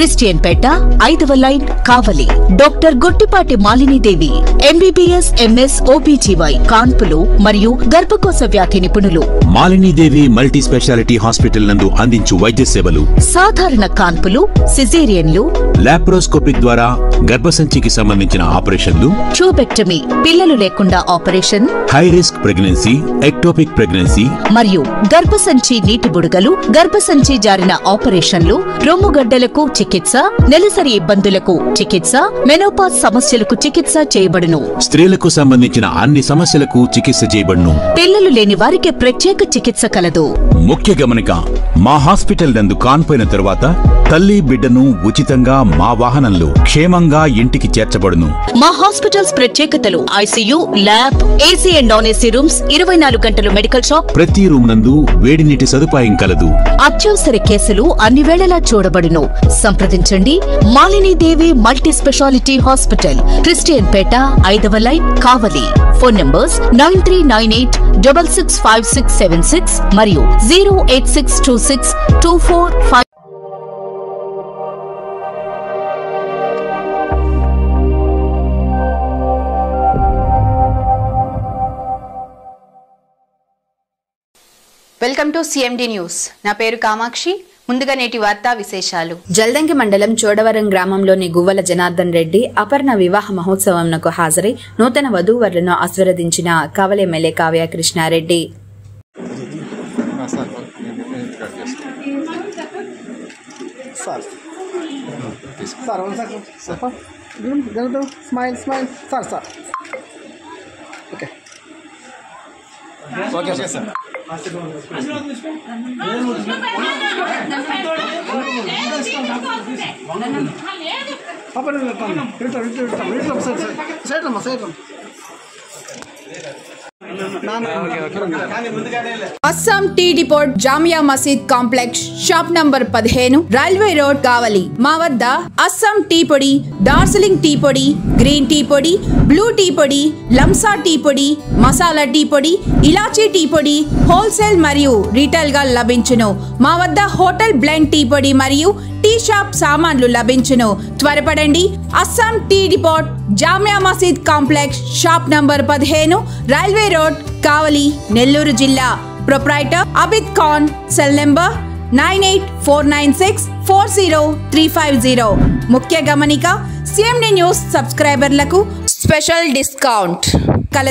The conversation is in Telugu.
క్రిస్టియన్ పేట 5వ line Kavali. Doctor Gottipati Malinidevi MBBS MS OBGY కాన్పులు మరియు గర్భకోశ వ్యాధి నిపుణులు. మాలినీదేవి మల్టీ స్పెషాలిటీ హాస్పిటల్ నందు అందించు వైద్య సేవలు సాధారణ కాన్పులు, సిజేరియన్లు, లాప్రోస్కోపిక్ ద్వారా గర్భసంచికి సంబంధించిన ఆపరేషన్లు, ట్యూబెక్టమీ పిల్లలు లేకుండా operation, high risk pregnancy, ectopic pregnancy మరియు గర్భసంచి నీటి బుడగలు, గర్భసంచి జారిన ఆపరేషన్లు, రొమ్ముగడ్డలకు చికిత్స, నెలసరి ఇబ్బందులకు చికిత్స, మెనోపాజ్ సమస్యలకు చికిత్స చేయబడును. స్త్రీలకు సంబంధించిన అన్ని సమస్యలకు చికిత్స చేయబడును. పిల్లలు లేని వారికి ప్రత్యేక చికిత్స కలదు. ముఖ్య గమనిక, మా హాస్పిటల్ నందు కాన్పోయిన తరువాత తల్లి బిడ్డను ఉచితంగా మా వాహనంలో క్షేమంగా ఇంటికి చేర్చబడును. మా హాస్పిటల్స్ ప్రత్యేకతలు: ICU, lab, AC and non AC rooms, 24 గంటలు మెడికల్ షాప్, ప్రతి రూమ్ నందు వేడి నీటి సదుపాయం కలదు. అత్యవసర కేసులు అన్ని వేళలా చూడబడును. సంప్రదించండి Malinidevi multi speciality hospital, Christian Peta 5వ లైన్ కావలి. ఫోన్ నంబర్స్ 9398665676 మరియు 086262455. Welcome to CMD news. నా పేరు కామాక్షి. ముందుగా నేటి వార్తా విశేషాలు. జల్దంకి మండలం చోడవరం గ్రామంలోని గువ్వల జనార్దన్ రెడ్డి అపర్ణ వివాహ మహోత్సవంకు హాజరై నూతన వధూవరులను ఆశీర్వదించిన Kavali MLA Kavya Krishnareddy. Assam tea depot Jamia Masjid complex shop number 15 railway road Kavali. మా వద్ద అస్సాం టీ పొడి, డార్జిలింగ్ టీ పొడి, గ్రీన్ టీ పొడి, బ్లూ టీ పొడి, లంసా టీ పొడి, మసాలా టీ పొడి, ఇలాచీ టీ పొడి హోల్సేల్ మరియు రీటైల్ గా లభించును. మా వద్ద హోటల్ బ్లెండ్ టీ పొడి మరియు టీ షాప్ సామాన్లు లభించును. త్వరపడండి. Assam tea depot Jamia Masjid complex shop number 15 railway road Kavali, Nellore జిల్లా. Proprietor Abid Khan. Cell number 9849640350. ముఖ్య గమనిక, సిఎండి న్యూస్ సబ్స్క్రైబర్లకు స్పెషల్ డిస్కౌంట్ కలదు.